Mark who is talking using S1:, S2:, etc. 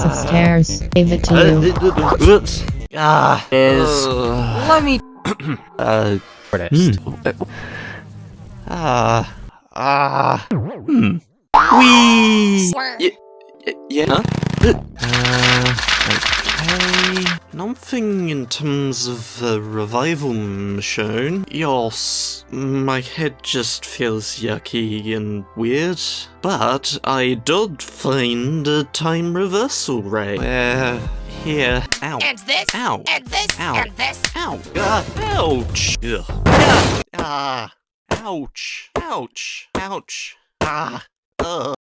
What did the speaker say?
S1: of stairs. Gave it to you.
S2: Let me
S3: Artist.
S2: Wee. Yeah.
S3: Okay. Nothing in terms of revival shown. Yes, my head just feels yucky and weird. But I did find a time reversal ray. Here. Ow.
S4: And this,
S3: Ow.
S4: and this,
S3: Ow.
S4: and this.
S3: Ow. Ouch. Ugh. Ouch. Ouch. Ouch. Ah.